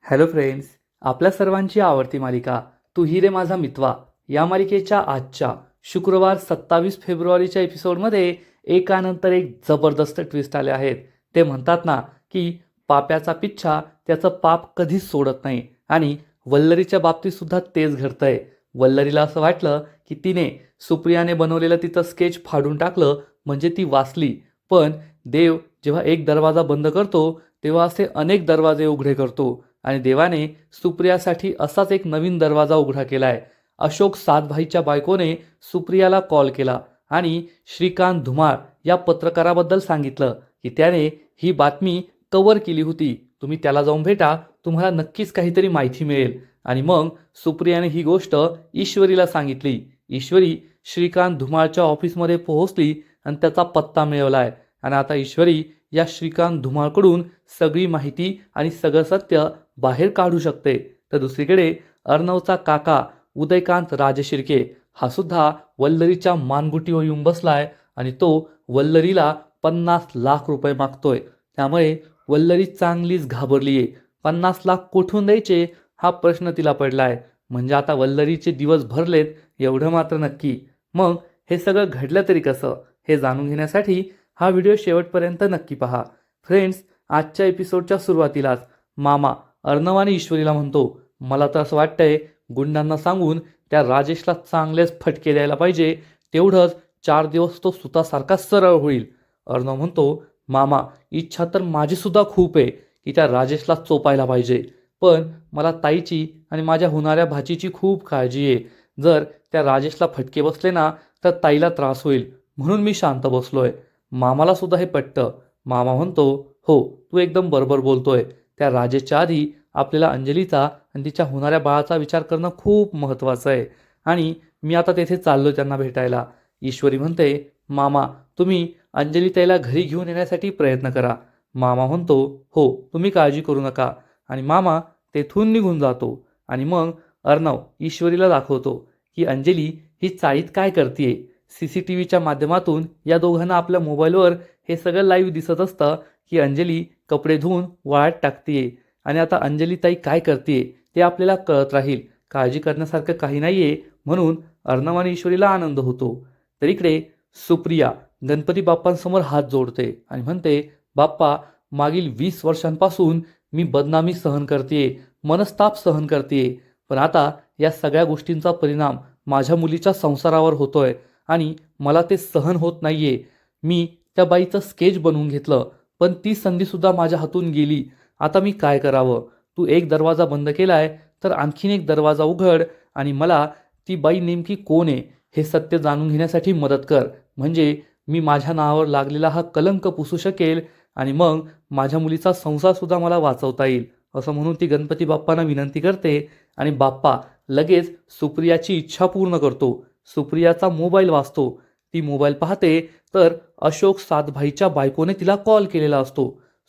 Hello friends, आपल्या सर्वांची आवडती मालिका तू ही रे माझा मितवा या मालिकेच्या आजच्या शुक्रवार 27 फेब्रुवारीच्या एपिसोडमध्ये एकानंतर एक जबरदस्त ट्विस्ट आले आहेत. ते म्हणतात ना की पाप्याचा पिच्छा त्याचं पाप कधीच सोडत नाही आणि वल्लरीच्या बाबतीत सुद्धा तेच घडतंय. वल्लरीला असं वाटलं की तिने सुप्रियाने बनवलेलं तिचं स्केच फाडून टाकलं म्हणजे ती वाचली, पण देव जेव्हा एक दरवाजा बंद करतो तेव्हा असे अनेक दरवाजे उघडे करतो आणि देवाने सुप्रियासाठी असाच एक नवीन दरवाजा उघडा केलाय. अशोक सातभाईच्या बायकोने सुप्रियाला कॉल केला आणि श्रीकांत धुमाळ या पत्रकाराबद्दल सांगितलं की त्याने ही बातमी कव्हर केली होती. तुम्ही त्याला जाऊन भेटा, तुम्हाला नक्कीच काहीतरी माहिती मिळेल. आणि मग सुप्रियाने ही गोष्ट ईश्वरीला सांगितली. ईश्वरी श्रीकांत धुमाळच्या ऑफिसमध्ये पोहोचली आणि त्याचा पत्ता मिळवलाय. आणि आता ईश्वरी या श्रीकांत धुमाळकडून सगळी माहिती आणि सगळं सत्य बाहेर काढू शकते. तर दुसरीकडे अर्णवचा काका उदयकांत राजशिर्के हा सुद्धा वल्लरीच्या मानगुटीवर येऊन बसलाय आणि तो वल्लरीला 50 लाख रुपये मागतोय. त्यामुळे वल्लरी चांगलीच घाबरलीये. 50 लाख कुठून द्यायचे हा प्रश्न तिला पडलाय. म्हणजे आता वल्लरीचे दिवस भरलेत एवढं मात्र नक्की. मग हे सगळं घडलं तरी कसं हे जाणून घेण्यासाठी हा व्हिडिओ शेवटपर्यंत नक्की पहा. फ्रेंड्स, आजच्या एपिसोडच्या सुरुवातीलाच मामा अर्णव आणि ईश्वरीला म्हणतो, मला तर असं वाटतंय गुंडांना सांगून त्या राजेशला चांगलेच फटके द्यायला पाहिजे, तेवढंच 4 दिवस तो सुतासारखा सरळ होईल. अर्णव म्हणतो, मामा इच्छा तर माझी सुद्धा खूप आहे की त्या राजेशला चोपायला पाहिजे, पण मला ताईची आणि माझ्या होणाऱ्या भाचीची खूप काळजी आहे. जर त्या राजेशला फटके बसले ना तर ताईला त्रास होईल, म्हणून मी शांत बसलोय. मामाला सुद्धा हे पटतं. मामा म्हणतो, हो तू एकदम बरोबर बोलतोय. त्या राजेशच्या आधी आपल्याला अंजलीचा आणि तिच्या होणाऱ्या बाळाचा विचार करणं खूप महत्त्वाचं आहे. आणि मी आता तेथे चाललो त्यांना भेटायला. ईश्वरी म्हणते, मामा तुम्ही अंजली ताईला घरी घेऊन येण्यासाठी प्रयत्न करा. मामा म्हणतो, हो तुम्ही काळजी करू नका. आणि मामा तेथून निघून जातो. आणि मग अर्णव ईश्वरीला दाखवतो की अंजली ही चाळीत काय करतीये. CCTVच्या माध्यमातून या दोघांना आपल्या मोबाईलवर हे सगळं लाईव्ह दिसत असतं की अंजली कपडे धुवून वाळत टाकतीये. आणि आता अंजली ताई काय करते ते आपल्याला कळत राहील. काळजी करण्यासारखं काही नाहीये, म्हणून अर्णव आणि ईश्वरीला आनंद होतो. तर इकडे सुप्रिया गणपती बाप्पांसमोर हात जोडते आणि म्हणते, बाप्पा मागील 20 वर्षांपासून मी बदनामी सहन करते, मनस्ताप सहन करते, पण आता या सगळ्या गोष्टींचा परिणाम माझ्या मुलीच्या संसारावर होतोय आणि मला ते सहन होत नाहीये. मी त्या बाईचं स्केच बनवून घेतलं, पण ती संधीसुद्धा माझ्या हातून गेली. आता मी काय करावं. तू एक दरवाजा बंद केलाय तर आणखीन एक दरवाजा उघड आणि मला ती बाई नेमकी कोण आहे हे सत्य जाणून घेण्यासाठी मदत कर. म्हणजे मी माझ्या नावावर लागलेला हा कलंक पुसू शकेल आणि मग माझ्या मुलीचा संसारसुद्धा मला वाचवता येईल. असं म्हणून ती गणपती बाप्पांना विनंती करते आणि बाप्पा लगेच सुप्रियाची इच्छा पूर्ण करतो. सुप्रियाचा मोबाईल वाजतो. ती मोबाईल पाहते तर अशोक सातभाईच्या बायकोने तिला कॉल केलेला असतो.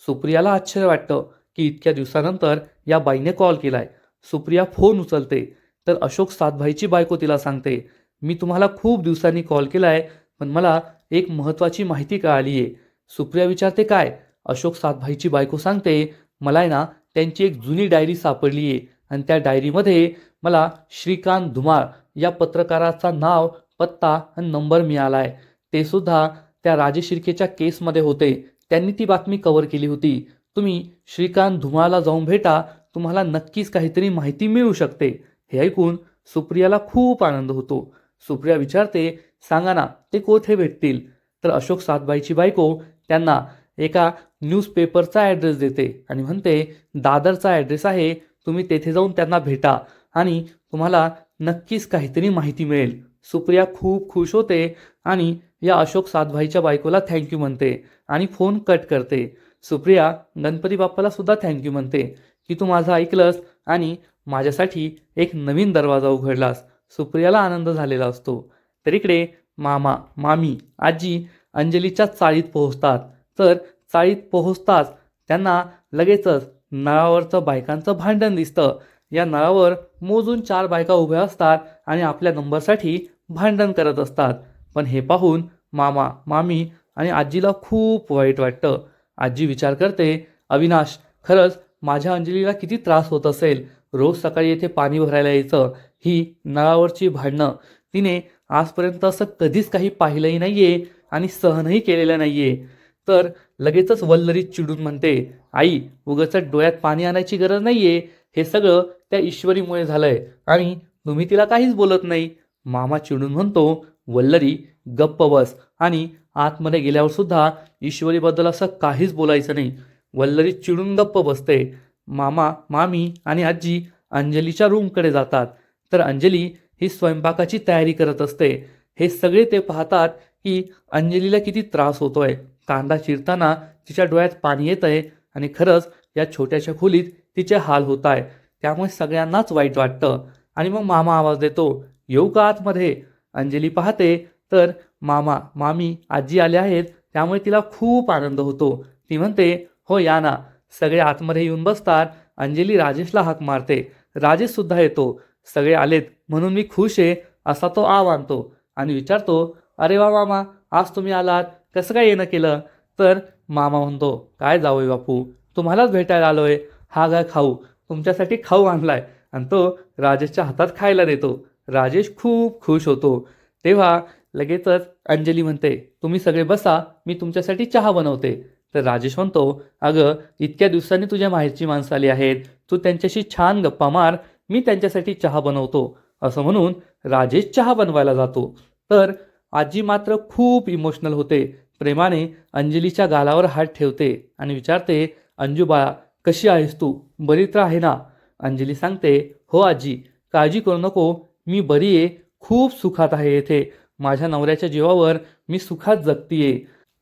सुप्रियाला आश्चर्य वाटतं की इतक्या दिवसानंतर या बाईने कॉल केलाय. सुप्रिया फोन उचलते तर अशोक सातभाईची बायको तिला सांगते, मी तुम्हाला खूप दिवसांनी कॉल केलाय, पण मला एक महत्त्वाची माहिती कळाली आहे. सुप्रिया विचारते, काय. अशोक सातभाईची बायको सांगते, मला आहे ना त्यांची एक जुनी डायरी सापडली आहे आणि त्या डायरीमध्ये मला श्रीकांत धुमाळ या पत्रकाराचा नाव, पत्ता आणि नंबर मिळाला आहे. ते सुद्धा त्या राजेश शिर्केच्या केसमध्ये होते. त्यांनी ती बातमी कव्हर केली होती. तुम्ही श्रीकांत धुमाळला जाऊन भेटा, तुम्हाला नक्कीच काहीतरी माहिती मिळू शकते. हे ऐकून सुप्रियाला खूप आनंद होतो. सुप्रिया विचारते, सांगा ना ते कोठे भेटतील. तर अशोक सातबाईची बायको त्यांना एका न्यूजपेपरचा ॲड्रेस देते आणि म्हणते, दादरचा ॲड्रेस आहे, तुम्ही तेथे जाऊन त्यांना भेटा आणि तुम्हाला नक्कीच काहीतरी माहिती मिळेल. सुप्रिया खूप खुश होते आणि या अशोक सातभाईच्या बायकोला थँक्यू म्हणते आणि फोन कट करते. सुप्रिया गणपती बाप्पाला सुद्धा थँक्यू म्हणते की तू माझं ऐकलंस आणि माझ्यासाठी एक नवीन दरवाजा उघडलास. सुप्रियाला आनंद झालेला असतो. तर इकडे मामा, मामी, आजी अंजलीच्या चाळीत पोहोचतात. तर चाळीत पोहोचताच त्यांना लगेचच नळावरचं बायकांचं भांडण दिसतं. या नळावर मोजून 4 बायका उभ्या असतात आणि आपल्या नंबरसाठी भांडण करत असतात. पण हे पाहून मामा, मामी आणि आजीला खूप वाईट वाटतं. आजी विचार करते, अविनाश खरंच माझ्या अंजलीला किती त्रास होत असेल. रोज सकाळी येथे पाणी भरायला यायचं. ही नळावरची भांडणं तिने आजपर्यंत असं कधीच काही पाहिलंही नाहीये आणि सहनही केलेलं नाहीये. तर लगेचच वल्लरी चिडून म्हणते, आई उगाचच डोळ्यात पाणी आणायची गरज नाहीये. हे सगळं त्या ईश्वरीमुळे झालंय आणि तुम्ही तिला काहीच बोलत नाही. मामा चिडून म्हणतो, वल्लरी गप्प बस आणि आतमध्ये गेल्यावर सुद्धा ईश्वरीबद्दल असं काहीच बोलायचं नाही. वल्लरी चिडून गप्प बसते. मामा मामी आणि आजी अंजलीच्या रूमकडे जातात. तर अंजली ही स्वयंपाकाची तयारी करत असते. हे सगळे ते पाहतात की अंजलीला किती त्रास होतोय. कांदा चिरताना तिच्या डोळ्यात पाणी येत आहे आणि खरंच या छोट्याशा खोलीत तिचे हाल होत आहे. त्यामुळे सगळ्यांनाच वाईट वाटतं. आणि मग मामा आवाज देतो, येऊ का आतमध्ये? अंजली पाहते तर मामा मामी आजी आले आहेत. त्यामुळे तिला खूप आनंद होतो. ती म्हणते, हो या ना. सगळे आतमध्ये येऊन बसतात. अंजली राजेशला हाक मारते. राजेश सुद्धा येतो. सगळे आलेत म्हणून मी खुश आहे असा तो आव आणतो आणि विचारतो, अरे वा मामा, आज तुम्ही आलात, कसं काय येणं केलं? तर मामा म्हणतो, काय जावई बापू, तुम्हालाच भेटायला आलोय. हा घ्या खाऊ, तुमच्यासाठी खाऊ आणलाय. आणि तो राजेशच्या हातात खायला देतो. राजेश खूप खुश होतो. तेव्हा लगेचच अंजली म्हणते, तुम्ही सगळे बसा, मी तुमच्यासाठी चहा बनवते. तर राजेश म्हणतो, अगं इतक्या दिवसांनी तुझ्या माहेरची माणसं आली आहेत, तू त्यांच्याशी छान गप्पा मार, मी त्यांच्यासाठी चहा बनवतो. असं म्हणून राजेश चहा बनवायला जातो. तर आजी मात्र खूप इमोशनल होते. प्रेमाने अंजलीच्या गालावर हात ठेवते आणि विचारते, अंजू बाळा कशी आहेस तू, बरी तर आहे ना? अंजली सांगते, हो आजी, काळजी करू नको, मी बरी आहे, खूप सुखात आहे येथे. माझ्या नवऱ्याच्या जीवावर मी सुखात जगतीये.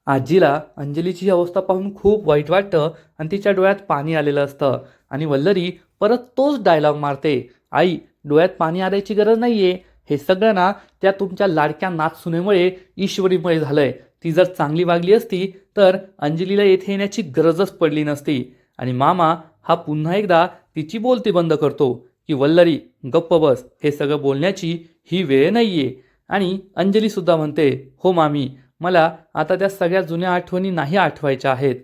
आजीला अंजलीची ही अवस्था पाहून खूप वाईट वाटतं आणि तिच्या डोळ्यात पाणी आलेलं असतं. आणि वल्लरी परत तोच डायलॉग मारते, आई डोळ्यात पाणी आणायची गरज नाहीये. हे सगळं ना त्या तुमच्या लाडक्या नाथसुनेमुळे, ईश्वरीमुळे झालंय. ती जर चांगली वागली असती तर अंजलीला येथे येण्याची गरजच पडली नसती. आणि मामा हा पुन्हा एकदा तिची बोलती बंद करतो की वल्लरी गप्प बस, हे सगळं बोलण्याची ही वेळ नाहीये. आणि अंजली सुद्धा म्हणते, हो मामी, मला आता त्या सगळ्या जुन्या आठवणी नाही आठवायच्या आहेत.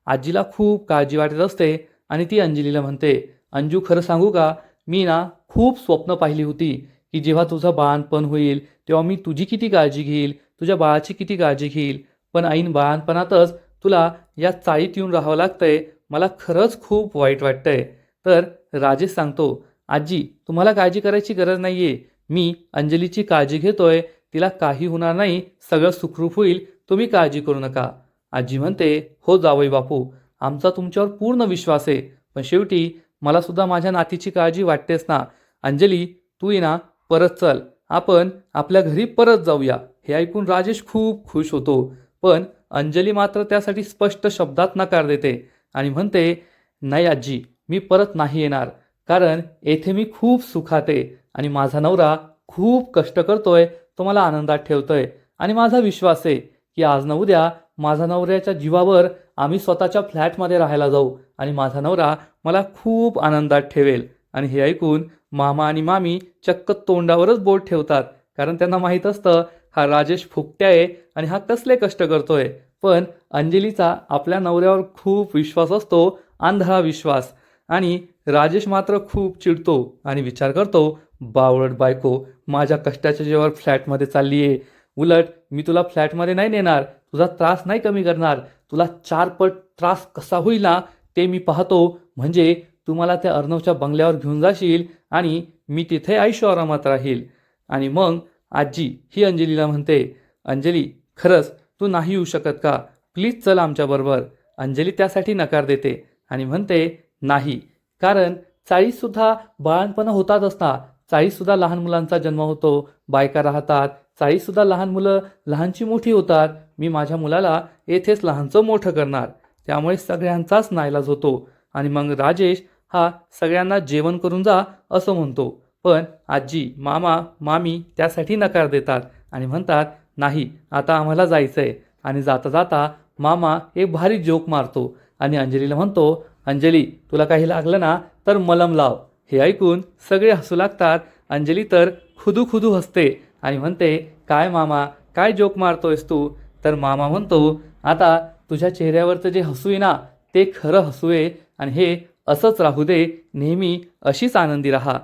आजीला खूप काळजी वाटत असते आणि ती अंजलीला म्हणते, अंजू खरं सांगू का, मी ना खूप स्वप्न पाहिली होती की जेव्हा तुझं बाळणपण होईल तेव्हा मी तुझी किती काळजी घेईल, तुझ्या बाळाची किती काळजी घेईल. पण ऐन बाळणपणातच तुला या चाळीत येऊन राहावं लागतंय. मला खरंच खूप वाईट वाटतंय. तर राजेश सांगतो, आजी तुम्हाला काळजी करायची गरज नाहीये, मी अंजलीची काळजी घेतोय, तिला काही होणार नाही, सगळं सुखरूप होईल, तुम्ही काळजी करू नका. आजी म्हणते, हो जावई बापू, आमचा तुमच्यावर पूर्ण विश्वास आहे, पण शेवटी मला सुद्धा माझ्या नातीची काळजी वाटतेच ना. अंजली तू ये ना, परत चल, आपण आपल्या घरी परत जाऊया. हे ऐकून राजेश खूप खुश होतो. पण अंजली मात्र त्यासाठी स्पष्ट शब्दात नकार देते आणि म्हणते, नाही आजी, मी परत नाही येणार, कारण येथे मी खूप सुखात आहे आणि माझा नवरा खूप कष्ट करतोय, तो मला आनंदात ठेवतोय. आणि माझा विश्वास आहे की आज ना उद्या माझा नवऱ्याच्या जीवावर आम्ही स्वतःच्या फ्लॅटमध्ये राहायला जाऊ आणि माझा नवरा मला खूप आनंदात ठेवेल. आणि हे ऐकून मामा आणि मामी चक्क तोंडावरच बोट ठेवतात, कारण त्यांना माहीत असतं हा राजेश फुकट्या आहे आणि हा कसले कष्ट करतोय. पण अंजलीचा आपल्या नवऱ्यावर खूप विश्वास असतो, आंधळा विश्वास. आणि राजेश मात्र खूप चिडतो आणि विचार करतो, बावळट बायको माझ्या कष्टाच्या जीवावर फ्लॅटमध्ये चालली आहे. उलट मी तुला फ्लॅटमध्ये नाही नेणार, तुझा त्रास नाही कमी करणार, तुला 4 पट त्रास कसा होईल ना ते मी पाहतो. म्हणजे तू मला त्या अर्णवच्या बंगल्यावर घेऊन जाशील आणि मी तिथे ऐशोआरामात राहील. आणि मग आजी ही अंजलीला म्हणते, अंजली खरंच तू नाही येऊ शकत का, प्लीज चल आमच्याबरोबर. अंजली त्यासाठी नकार देते आणि म्हणते, नाही, कारण चाळीससुद्धा बाळणपणं होतातच ना. चाळीससुद्धा लहान मुलांचा जन्म होतो, बायका राहतात, चाळीससुद्धा लहान मुलं लहानची मोठी होतात. मी माझ्या मुलाला येथेच लहानचं मोठं करणार, त्यामुळे सगळ्यांचाच नाईलाज होतो. आणि मग राजेश हा सगळ्यांना जेवण करून जा असं म्हणतो. पण आजी मामा मामी त्यासाठी नकार देतात आणि म्हणतात, नाही आता आम्हाला जायचं आहे. आणि जाता जाता मामा एक भारी जोक मारतो आणि अंजलीला म्हणतो, अंजली तुला काही लागलं ना तर मलम लाव. हे ऐकून सगळे हसू लागतात. अंजली तर खुदू खुदू हसते आणि म्हणते, काय मामा, काय जोक मारतोयस तू? तर मामा म्हणतो, आता तुझ्या चेहऱ्यावरचं जे हसू आहे ना ते खरं हसू आहे आणि हे असंच राहू दे, नेहमी अशीच आनंदी राहा.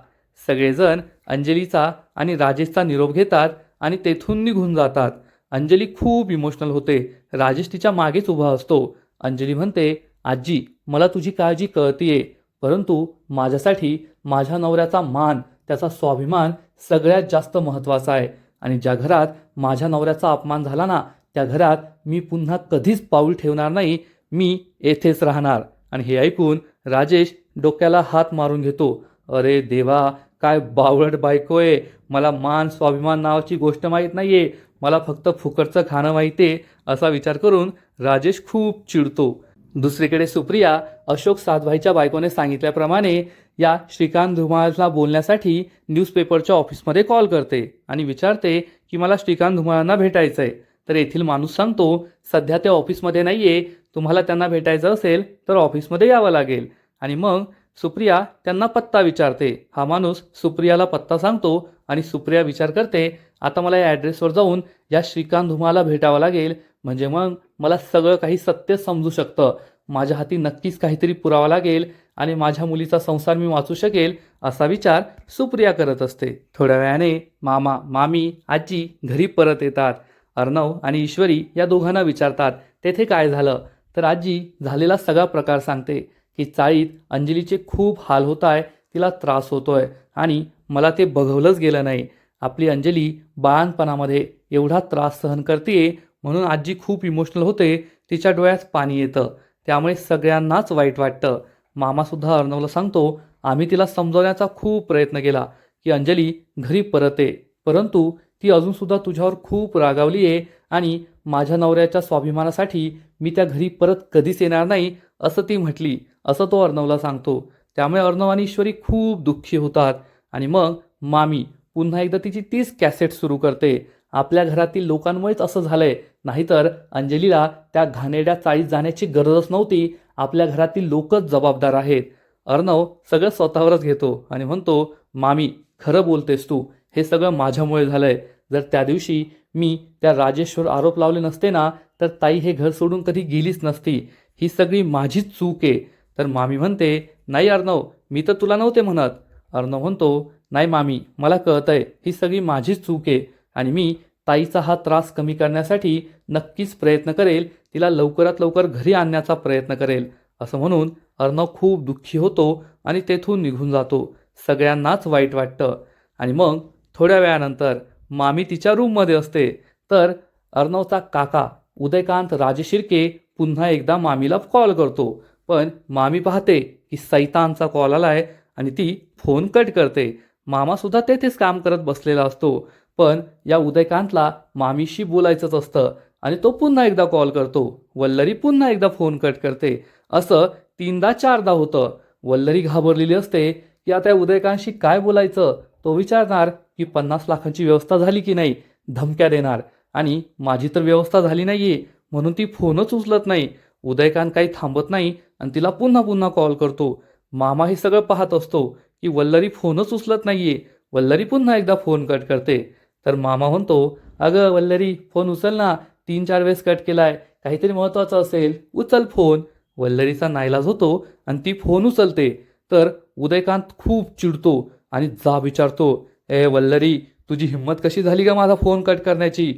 सगळेजण अंजलीचा आणि राजेशचा निरोप घेतात आणि तेथून निघून जातात. अंजली खूप इमोशनल होते. राजेश तिच्या मागेच उभा असतो. अंजली म्हणते, आजी मला तुझी काळजी कळतीये, परंतु माझ्यासाठी माझ्या नवऱ्याचा मान, त्याचा स्वाभिमान सगळ्यात जास्त महत्त्वाचा आहे. आणि ज्या घरात माझ्या नवऱ्याचा अपमान झाला ना, त्या घरात मी पुन्हा कधीच पाऊल ठेवणार नाही. मी येथेच राहणार. आणि हे ऐकून राजेश डोक्याला हात मारून घेतो. अरे देवा, काय बावळट बायको आहे. मला मान स्वाभिमान नावाची गोष्ट माहीत नाहीये, मला फक्त फुकटचं खाणं माहिती आहे, असा विचार करून राजेश खूप चिडतो. दुसरीकडे सुप्रिया अशोक सातभाईच्या बायकोने सांगितल्याप्रमाणे या श्रीकांत धुमाळला बोलण्यासाठी न्यूजपेपरच्या ऑफिसमध्ये कॉल करते आणि विचारते की मला श्रीकांत धुमाळांना भेटायचं आहे. तर येथील माणूस सांगतो, सध्या ते ऑफिसमध्ये नाही आहे, तुम्हाला त्यांना भेटायचं असेल तर ऑफिसमध्ये यावं लागेल. आणि मग सुप्रिया त्यांना पत्ता विचारते. हा माणूस सुप्रियाला पत्ता सांगतो आणि सुप्रिया विचार करते, आता मला या ॲड्रेसवर जाऊन या श्रीकांत धुमाळला भेटावं लागेल, म्हणजे मग मला सगळं काही सत्य समजू शकतं. माझ्या हाती नक्कीच काहीतरी पुरावा लागेल आणि माझ्या मुलीचा संसार मी वाचू शकेल, असा विचार सुप्रिया करत असते. थोड्या वेळाने मामा, मामी, आजी घरी परत येतात. अर्णव आणि ईश्वरी या दोघांना विचारतात तेथे काय झालं. तर आजी झालेला सगळा प्रकार सांगते की चाळीत अंजलीचे खूप हाल होत आहे, तिला त्रास होतोय आणि मला ते बघवलंच गेलं नाही. आपली अंजली बाळणपणामध्ये एवढा त्रास सहन करते म्हणून आजी खूप इमोशनल होते, तिच्या डोळ्यात पाणी येतं. त्यामुळे सगळ्यांनाच वाईट वाटतं. मामासुद्धा अर्णवला सांगतो, आम्ही तिला समजवण्याचा खूप प्रयत्न केला की अंजली घरी परत ये, परंतु ती अजूनसुद्धा तुझ्यावर खूप रागावली आहे आणि माझ्या नवऱ्याच्या स्वाभिमानासाठी मी त्या घरी परत कधीच येणार नाही असं ती म्हटली, असं तो अर्णवला सांगतो. त्यामुळे अर्णव आणि ईश्वरी खूप दुःखी होतात. आणि मग मामी पुन्हा एकदा तिची तीच कॅसेट सुरू करते. आपल्या घरातील लोकांमुळेच असं झालंय, नाहीतर अंजलीला त्या घाणेरड्या चाळीत जाण्याची गरजच नव्हती. आपल्या घरातील लोकच जबाबदार आहेत. अर्णव सगळं स्वतःवरच घेतो आणि म्हणतो, मामी खरं बोलतेस तू, हे सगळं माझ्यामुळे झालंय. जर त्या दिवशी मी त्या राजेशवर आरोप लावले नसते ना, तर ताई हे घर सोडून कधी गेलीच नसती. ही सगळी माझीच चूक आहे. तर मामी म्हणते, नाही अर्णव, मी तर तुला नव्हते म्हणत. अर्णव म्हणतो, नाही मामी, मला कळतंय ही सगळी माझीच चूक आहे आणि मी ताईचा हा त्रास कमी करण्यासाठी नक्कीच प्रयत्न करेल, तिला लवकरात लवकर घरी आणण्याचा प्रयत्न करेल, असं म्हणून अर्णव खूप दुःखी होतो आणि तेथून निघून जातो. सगळ्यांनाच वाईट वाटतं. आणि मग थोड्या वेळानंतर मामी तिच्या रूममध्ये असते. तर अर्णवचा काका उदयकांत राजेशिर्के पुन्हा एकदा मामीला कॉल करतो. पण मामी पाहते की सैतानचा कॉल आलाय आणि ती फोन कट करते. मामासुद्धा तेथेच काम करत बसलेला असतो. पण या उदयकांतला मामीशी बोलायचंच असतं आणि तो पुन्हा एकदा कॉल करतो. वल्लरी पुन्हा एकदा फोन कट करते. असं 3दा 4दा होतं. वल्लरी घाबरलेली असते की आता उदयकांतशी काय बोलायचं. तो विचारणार की 50 लाखांची व्यवस्था झाली की नाही, धमक्या देणार. आणि माझी तर व्यवस्था झाली नाहीये म्हणून ती फोनच उचलत नाही. उदयकांत काही थांबत नाही आणि तिला पुन्हा पुन्हा कॉल करतो. मामा हे सगळं पाहत असतो की वल्लरी फोनच उचलत नाहीये. वल्लरी पुन्हा एकदा फोन कट करते. तर मामा म्हणतो, अगं वल्लरी फोन उचल ना, 3-4 वेळेस कट केलाय, काहीतरी महत्त्वाचं असेल, उचल फोन. वल्लरीचा नाईलाज होतो आणि ती फोन उचलते. तर उदयकांत खूप चिडतो आणि जाब विचारतो, ए वल्लरी, तुझी हिंमत कशी झाली का माझा फोन कट करण्याची.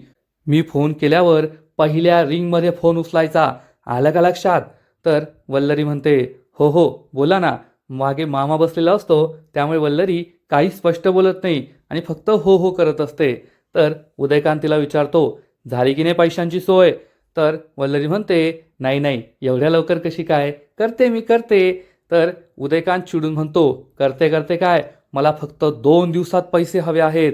मी फोन केल्यावर पहिल्या रिंगमध्ये फोन उचलायचा, आलं का लक्षात. तर वल्लरी म्हणते, हो हो बोला ना. मागे मामा बसलेला असतो त्यामुळे वल्लरी काही स्पष्ट बोलत नाही आणि फक्त हो हो करत असते. तर उदयकांत तिला विचारतो, झाली की नाही पैशांची सोय. तर वल्लरी म्हणते, नाही नाही, एवढ्या लवकर कशी काय, करते मी करते. तर उदयकांत चिडून म्हणतो, करते करते काय, मला फक्त 2 दिवसात पैसे हवे आहेत.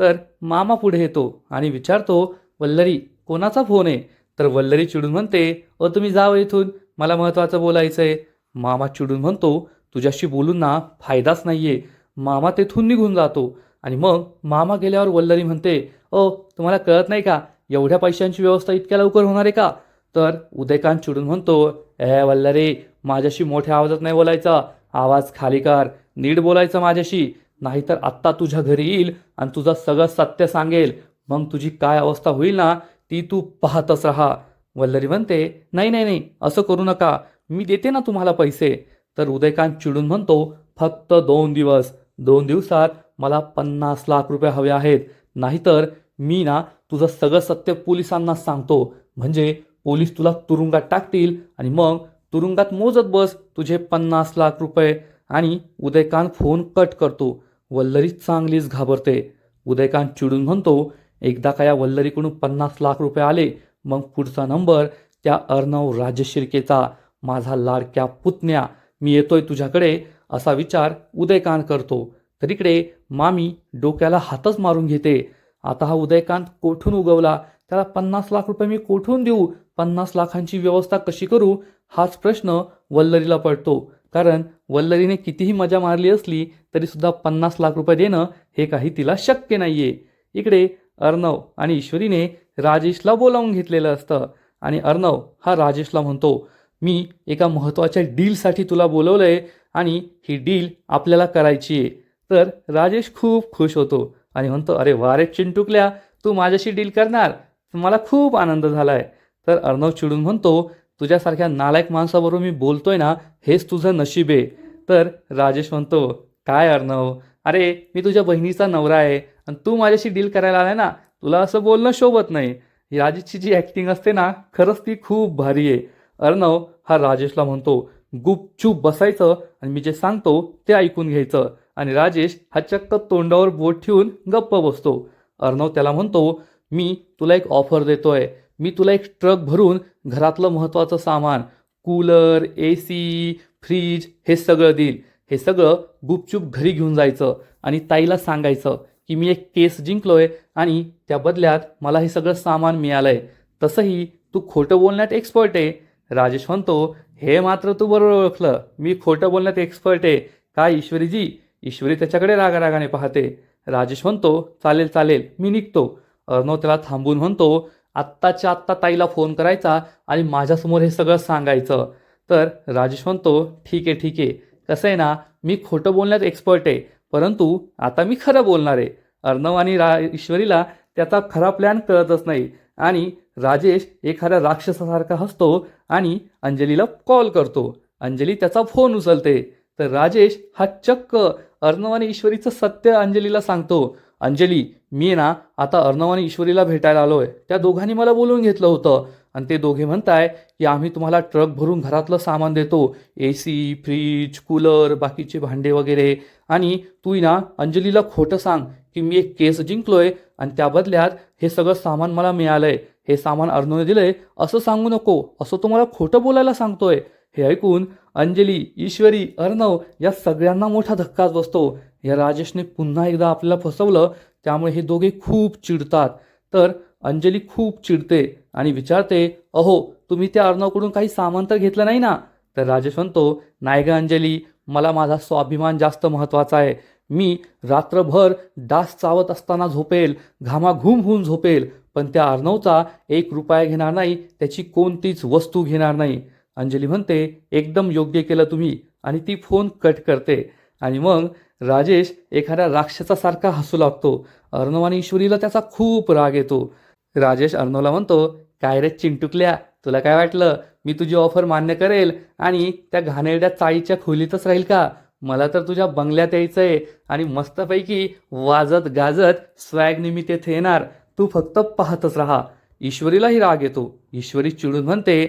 तर मामा पुढे येतो आणि विचारतो, वल्लरी कोणाचा फोन आहे. तर वल्लरी चिडून म्हणते, तुम्ही जावं इथून, मला महत्त्वाचं बोलायचं आहे. मामा चिडून म्हणतो, तुझ्याशी बोलून ना फायदाच नाहीये. मामा तेथून निघून जातो. आणि मग मामा गेल्यावर वल्लरी म्हणते, तुम्हाला कळत नाही का, एवढ्या पैशांची व्यवस्था इतक्या लवकर होणार आहे का. तर उदयकांत चिडून म्हणतो, वल्लरी, माझ्याशी मोठ्या आवाजात नाही बोलायचा, आवाज खाली कर, नीट बोलायचं माझ्याशी, नाहीतर आत्ता तुझ्या घरी येईल आणि तुझं सगळं सत्य सांगेल. मग तुझी काय अवस्था होईल ना, ती तू पाहतच राहा. वल्लरी म्हणते, नाही नाही नाही, असं करू नका, मी देते ना तुम्हाला पैसे. तर उदयकांत चिडून म्हणतो, फक्त 2 दिवस, 2 दिवसात मला 50 लाख रुपये हवे आहेत, नाहीतर मी ना तुझं सगळं सत्य पोलिसांना सांगतो. म्हणजे पोलीस तुला तुरुंगात टाकतील आणि मग तुरुंगात मोजत बस तुझे 50 लाख रुपये. आणि उदयकांत फोन कट करतो. वल्लरी चांगलीच घाबरते. उदयकांत चिडून म्हणतो, एकदा का या वल्लरीकडून 50 लाख रुपये आले, मग पुढचा नंबर त्या अर्णव राजशिर्केचा, माझा लाडक्या पुतण्या, मी येतोय तुझ्याकडे, असा विचार उदयकांत करतो. तर इकडे मामी डोक्याला हातच मारून घेते. आता हा उदयकांत कोठून उगवला, त्याला 50 लाख रुपये मी कोठून देऊ, 50 लाखांची व्यवस्था कशी करू, हाच प्रश्न वल्लरीला पडतो. कारण वल्लरीने कितीही मजा मारली असली तरी सुद्धा 50 लाख रुपये देणं हे काही तिला शक्य नाहीये. इकडे अर्णव आणि ईश्वरीने राजेशला बोलावून घेतलेलं असतं आणि अर्णव हा राजेशला म्हणतो, मी एका महत्त्वाच्या डीलसाठी तुला बोलवलंय आणि ही डील आपल्याला करायची आहे. तर राजेश खूप खुश होतो आणि म्हणतो, अरे वा रे चिंटुकल्या, तू माझ्याशी डील करणार, मला खूप आनंद झालाय. तर अर्णव चिडून म्हणतो, तुझ्यासारख्या नालायक माणसाबरोबर मी बोलतोय ना, हेच तुझं नशीब आहे. तर राजेश म्हणतो, काय अर्णव, अरे मी तुझ्या बहिणीचा नवरा आहे आणि तू माझ्याशी डील करायला आलाय ना, तुला असं बोलणं शोभत नाही. राजेशची जी ॲक्टिंग असते ना, खरंच ती खूप भारी आहे. अर्णव हा राजेशला म्हणतो, गुपचूप बसायचं आणि मी जे सांगतो ते ऐकून घ्यायचं. आणि राजेश हा चक्क तोंडावर बोट ठेवून गप्प बसतो. अर्णव त्याला म्हणतो, मी तुला एक ऑफर देतोय, मी तुला एक ट्रक भरून घरातलं महत्त्वाचं सामान, कूलर, AC, फ्रीज हे सगळं देईल. हे सगळं गुपचूप घरी घेऊन जायचं आणि ताईला सांगायचं की मी एक केस जिंकलोय आणि त्या बदल्यात मला हे सगळं सामान मिळालंय. तसंही तू खोटं बोलण्यात एक्सपर्ट आहे. राजेश म्हणतो, हे मात्र तू बरोबर ओळखलं, मी खोटं बोलण्यात एक्सपर्ट आहे. काय ईश्वरीजी? ईश्वरी त्याच्याकडे रागारागाने पाहते. राजेश म्हणतो, चालेल चालेल, मी निघतो. अर्णव त्याला थांबून म्हणतो, आत्ताच्या आत्ता ताईला फोन करायचा आणि माझ्यासमोर हे सगळं सांगायचं. तर राजेश म्हणतो, ठीक आहे ठीक आहे, कसं आहे ना, मी खोटं बोलण्यात एक्सपर्ट आहे, परंतु आता मी खरं बोलणार आहे. अर्णव आणि ईश्वरीला त्याचा खरा प्लॅन कळतच नाही आणि राजेश एखाद्या राक्षसासारखा हसतो आणि अंजलीला कॉल करतो. अंजली त्याचा फोन उचलते. तर राजेश हा चक्क अर्णव आणि ईश्वरीचं सत्य अंजलीला सांगतो. अंजली, मी ना आता अर्णव आणि ईश्वरीला भेटायला आलोय, त्या दोघांनी मला बोलवून घेतलं होतं आणि ते दोघे म्हणताय की आम्ही तुम्हाला ट्रक भरून घरातलं सामान देतो, AC, फ्रीज, कूलर, बाकीचे भांडे वगैरे. आणि तू ना अंजलीला खोटं सांग की मी एक केस जिंकलोय आणि त्या बदल्यात हे सगळं सामान मला मिळालंय, हे सामान अर्णवने दिलंय असं सांगू नको, असं तुम्हाला खोटं बोलायला सांगतोय. हे ऐकून अंजली, ईश्वरी, अर्णव या सगळ्यांना मोठा धक्काच बसतो. या राजेशने पुन्हा एकदा आपल्याला फसवलं, त्यामुळे हे दोघे खूप चिडतात. तर अंजली खूप चिडते आणि विचारते, अहो तुम्ही त्या अर्णवकडून काही सामान तर घेतलं नाही ना? तर राजेश म्हणतो, नाही ग अंजली, मला माझा स्वाभिमान जास्त महत्त्वाचा आहे. मी रात्रभर डास चावत असताना झोपेल, घामाघूम होऊन झोपेल, पण त्या अर्णवचा 1 रुपया घेणार नाही, त्याची कोणतीच वस्तू घेणार नाही. अंजली म्हणते, एकदम योग्य केलं तुम्ही, आणि ती फोन कट करते. आणि मग राजेश एखाद्या राक्षसासारखा हसू लागतो. अर्णव आणि ईश्वरीला त्याचा खूप राग येतो. राजेश अर्णवला म्हणतो, काय रे चिंटुकल्या, तुला काय वाटलं मी तुझी ऑफर मान्य करेल आणि त्या घाणेरड्या चाळीच्या खोलीतच राहील का? मला तर तुझ्या बंगल्यात यायचंय आणि मस्तपैकी वाजत गाजत स्वॅगने मी तेथे येणार, तू फक्त पाहतच राहा. ईश्वरीलाही राग येतो. ईश्वरी चिडून म्हणते,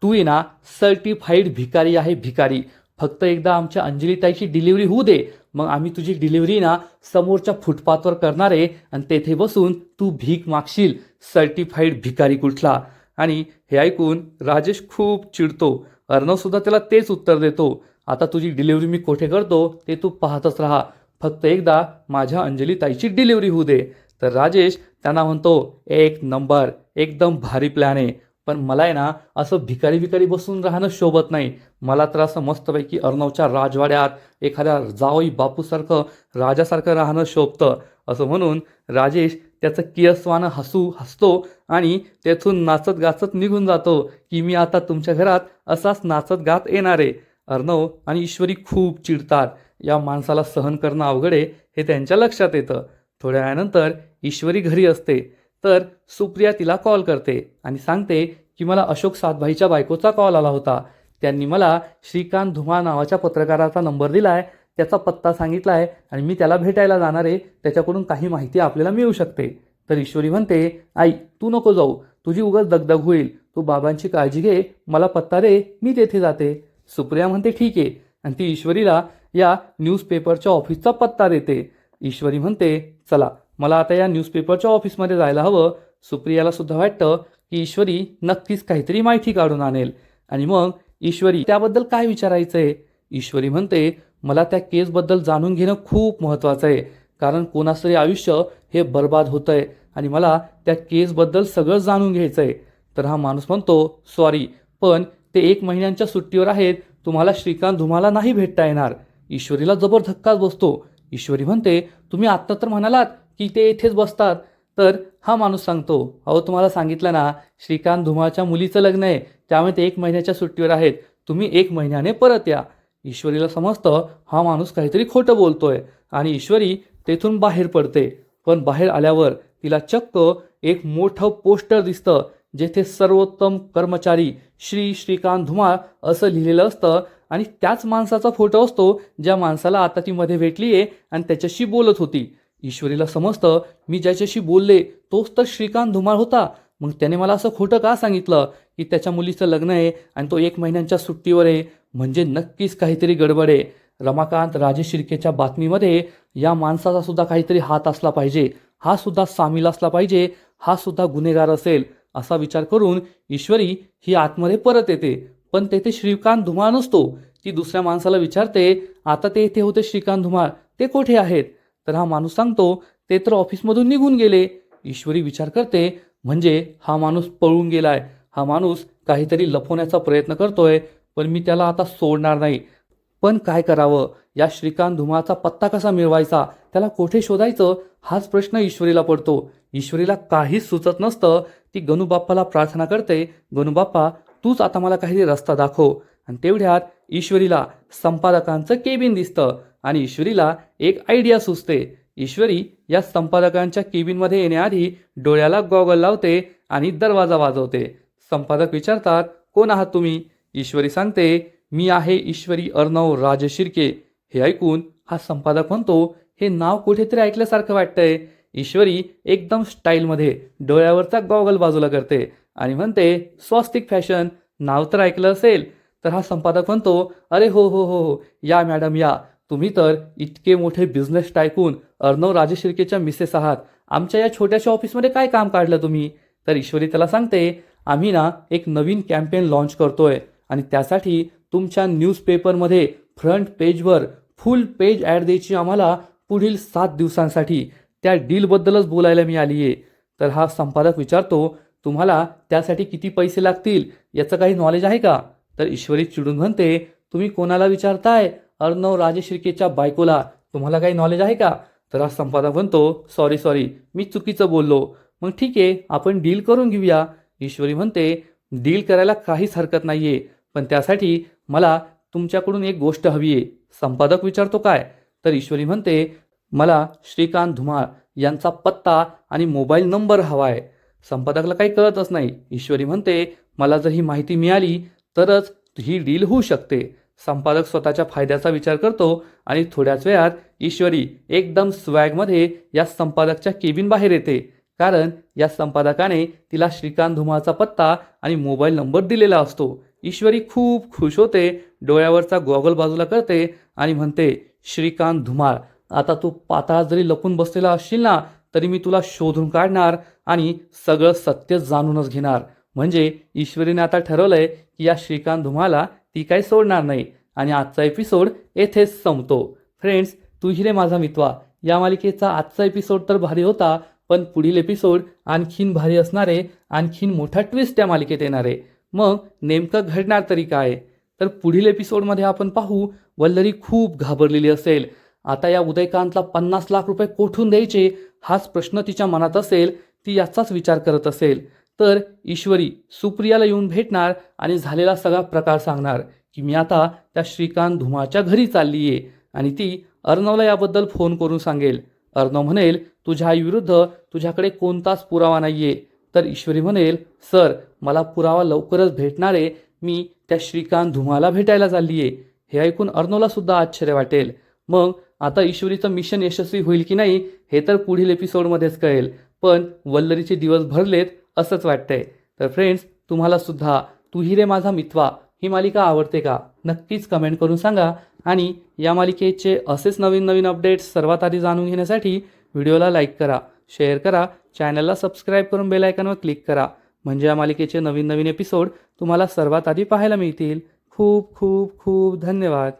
तू ये ना सर्टिफाईड भिकारी आहे, भिकारी. फक्त एकदा आमच्या अंजलीताईची डिलिव्हरी होऊ दे, मग आम्ही तुझी डिलिव्हरी ना समोरच्या फुटपाथवर करणार आहे आणि तेथे बसून तू भीक मागशील, सर्टिफाईड भिकारी कुठला. आणि हे ऐकून राजेश खूप चिडतो. अर्णवसुद्धा त्याला तेच उत्तर देतो, आता तुझी डिलिव्हरी मी कोठे करतो ते तू पाहतच राहा, फक्त एकदा माझ्या अंजलीताईची डिलिव्हरी होऊ दे. तर राजेश त्यांना म्हणतो, एक नंबर, एकदम भारी प्लॅन आहे, पण मला आहे ना असं भिकारी भिकारी बसून राहणं शोभत नाही. मला तर असं मस्तपैकी अर्णवच्या राजवाड्यात एखाद्या जावई बापूसारखं, राजासारखं राहणं शोभतं. असं म्हणून राजेश त्याचं कियसवानं हसतो आणि तेथून नाचत गाचत निघून जातो की मी आता तुमच्या घरात असाच नाचत गात येणार आहे. अर्णव आणि ईश्वरी खूप चिडतात. या माणसाला सहन करणं अवघड आहे हे त्यांच्या लक्षात येतं. थोड्या वेळानंतर ईश्वरी घरी असते. तर सुप्रिया तिला कॉल करते आणि सांगते की मला अशोक सातभाईच्या बायकोचा कॉल आला होता. त्यांनी मला श्रीकांत धुमाळ नावाच्या पत्रकाराचा नंबर दिला आहे, त्याचा पत्ता सांगितला आहे आणि मी त्याला भेटायला जाणार आहे, त्याच्याकडून काही माहिती आपल्याला मिळू शकते. तर ईश्वरी म्हणते, आई तू नको जाऊ, तुझी उगाच दगदग होईल, तू बाबांची काळजी घे, मला पत्ता दे, मी तेथे जाते. सुप्रिया म्हणते ठीक आहे आणि ती ईश्वरीला या न्यूजपेपरच्या ऑफिसचा पत्ता देते. ईश्वरी म्हणते चला मला आता या न्यूजपेपरच्या ऑफिसमध्ये जायला हवं. सुप्रियाला सुद्धा वाटतं की ईश्वरी नक्कीच काहीतरी माहिती काढून आणेल आणि मग ईश्वरी त्याबद्दल काय विचारायचं आहे. ईश्वरी म्हणते मला त्या केसबद्दल जाणून घेणं खूप महत्त्वाचं आहे, कारण कोणाचं तरी आयुष्य हे बर्बाद होतं आहे आणि मला त्या केसबद्दल सगळं जाणून घ्यायचं आहे. तर हा माणूस म्हणतो सॉरी, पण ते 1 महिन्यांच्या सुट्टीवर आहेत, तुम्हाला श्रीकांत धुमाळला नाही भेटता येणार. ईश्वरीला जबर धक्काच बसतो. ईश्वरी म्हणते तुम्ही आत्ता तर म्हणालात की ते येथेच बसतात. तर हा माणूस सांगतो अहो तुम्हाला सांगितलं ना, श्रीकांत धुमाळच्या मुलीचं लग्न आहे, त्यामुळे ते 1 महिन्याच्या सुट्टीवर आहेत, तुम्ही 1 महिन्याने परत या. ईश्वरीला समजतं हा माणूस काहीतरी खोटं बोलतोय आणि ईश्वरी तेथून बाहेर पडते. पण बाहेर आल्यावर तिला चक्क एक मोठं पोस्टर दिसतं, जेथे सर्वोत्तम कर्मचारी श्रीकांत धुमाळ असं लिहिलेलं असतं आणि त्याच माणसाचा फोटो असतो ज्या माणसाला आता ती मध्ये भेटली आहे आणि त्याच्याशी बोलत होती. ईश्वरीला समजतं मी ज्याच्याशी बोलले तोच तर श्रीकांत धुमाळ होता. मग त्याने मला असं खोटं का सांगितलं की त्याच्या मुलीचं लग्न आहे आणि तो 1 महिन्यांच्या सुट्टीवर आहे, म्हणजे नक्कीच काहीतरी गडबड आहे. रमाकांत राजशिर्केच्या बातमीमध्ये या माणसाचा सुद्धा काहीतरी हात असला पाहिजे, हा सुद्धा सामील असला पाहिजे, हा सुद्धा गुन्हेगार असेल असा विचार करून ईश्वरी ही आतमध्ये परत येते. पण तेथे श्रीकांत धुमाळ नसतो. ती दुसऱ्या माणसाला विचारते आता ते इथे होते श्रीकांत धुमाळ, ते कुठे आहेत. तर हा माणूस सांगतो ते तर ऑफिसमधून निघून गेले. ईश्वरी विचार करते म्हणजे हा माणूस पळून गेलाय, हा माणूस काहीतरी लपवण्याचा प्रयत्न करतोय, पण मी त्याला आता सोडणार नाही. पण काय करावं, या श्रीकांत धुमाळचा पत्ता कसा मिळवायचा, त्याला कोठे शोधायचं, हाच प्रश्न ईश्वरीला पडतो. ईश्वरीला काहीच सुचत नसतं. ती गणूबाप्पाला प्रार्थना करते, गणूबाप्पा तूच आता मला काहीतरी रस्ता दाखव. आणि तेवढ्यात ईश्वरीला संपादकांचं केबिन दिसतं आणि ईश्वरीला एक आयडिया सुचते. ईश्वरी या संपादकांच्या केबिनमध्ये येण्याआधी डोळ्याला गॉगल लावते आणि दरवाजा वाजवते. संपादक विचारतात कोण आहात तुम्ही. ईश्वरी सांगते मी आहे ईश्वरी अर्णव राजशिर्के. हे ऐकून हा संपादक म्हणतो हे नाव कुठेतरी ऐकल्यासारखं वाटतंय. ईश्वरी एकदम स्टाईलमध्ये डोळ्यावरचा गॉगल बाजूला करते आणि म्हणते स्वस्तिक फॅशन, नाव तर ऐकलं असेल. तर हा संपादक म्हणतो अरे हो हो हो हो, या मॅडम या, तुम्ही तर इतके मोठे बिझनेस टायकून अर्णव राजशिर्केच्या मिसेस आहात, आमच्या या छोट्याशा ऑफिसमध्ये काय काम काढलं तुम्ही. तर ईश्वरी त्याला सांगते आम्ही ना एक नवीन कॅम्पेन लॉन्च करतोय आणि त्यासाठी तुमच्या न्यूजपेपरमध्ये फ्रंट पेजवर फुल पेज ॲड द्यायची आम्हाला पुढील 7 दिवसांसाठी. त्या डीलबद्दलच बोलायला मी आली आहे. तर हा संपादक विचारतो तुम्हाला त्यासाठी किती पैसे लागतील, याचं काही नॉलेज आहे का. तर ईश्वरी चिडून म्हणते तुम्ही कोणाला विचारताय, अर्णव राजशिर्केच्या बायकोला, तुम्हाला काही नॉलेज आहे का. तर हा संपादक म्हणतो सॉरी मी चुकीचं बोललो. मग ठीक आहे आपण डील करून घेऊया. ईश्वरी म्हणते डील करायला काहीच हरकत नाही आहे, पण त्यासाठी मला तुमच्याकडून एक गोष्ट हवी आहे. संपादक विचारतो काय. तर ईश्वरी म्हणते मला श्रीकांत धुमाळ यांचा पत्ता आणि मोबाईल नंबर हवा आहे. संपादकला काही कळतच नाही. ईश्वरी म्हणते मला जर ही माहिती मिळाली तरच ही डील होऊ शकते. संपादक स्वतःच्या फायद्याचा विचार करतो आणि थोड्याच वेळात ईश्वरी एकदम स्वॅगमध्ये या संपादकच्या केबिन बाहेर येते, कारण या संपादकाने तिला श्रीकांत धुमाळचा पत्ता आणि मोबाईल नंबर दिलेला असतो. ईश्वरी खूप खुश होते, डोळ्यावरचा गॉगल बाजूला करते आणि म्हणते श्रीकांत धुमाळ, आता तू पाताळात जरी लपून बसलेला असशील ना तरी मी तुला शोधून काढणार आणि सगळं सत्य जाणूनच घेणार. म्हणजे ईश्वरीने आता ठरवलंय की या श्रीकांत धुमाळला ती काही सोडणार नाही. आणि आजचा एपिसोड येथेच संपतो. फ्रेंड्स, तू हि रे माझा मित्वा या मालिकेचा आजचा एपिसोड तर भारी होता, पण पुढील एपिसोड आणखीन भारी असणारे, आणखीन मोठा ट्विस्ट त्या मालिकेत येणारे. मग नेमकं घडणार तरी काय, तर पुढील एपिसोडमध्ये आपण पाहू. वल्लरी खूप घाबरलेली असेल. आता या उदयकांतला 50 लाख रुपये कोठून द्यायचे हाच प्रश्न तिच्या मनात असेल. ती याचाच विचार करत असेल. तर ईश्वरी सुप्रियाला येऊन भेटणार आणि झालेला सगळा प्रकार सांगणार की मी आता त्या श्रीकांत धुमाळच्या घरी चालली आहे आणि ती अर्णवला याबद्दल फोन करून सांगेल. अर्णव म्हणेल तुझ्या आईविरुद्ध तुझ्याकडे कोणताच पुरावा नाही आहे. तर ईश्वरी म्हणेल सर मला पुरावा लवकरच भेटणार आहे, मी त्या श्रीकांत धुमाला भेटायला चालली आहे. हे ऐकून अर्णवला सुद्धा आश्चर्य वाटेल. मग आता ईश्वरीचं मिशन यशस्वी होईल की नाही हे तर पुढील एपिसोडमध्येच कळेल. पण वल्लरीचे दिवस भरलेत असंच वाटतंय. तर फ्रेंड्स, तुम्हाला सुद्धा तू ही रे माझा मितवा ही मालिका आवडते का? नक्कीच कमेंट करून सांगा. आणि या मालिकेचे असेच नवीन नवीन अपडेट्स सर्वात आधी जाणून घेण्यासाठी व्हिडिओला लाईक करा, शेअर करा, चॅनलला सबस्क्राईब करून बेल आयकॉनवर क्लिक करा. म्हणजे या मालिकेचे नवीन नवीन एपिसोड तुम्हाला सर्वात आधी पाहायला मिळतील. खूप खूप खूप धन्यवाद.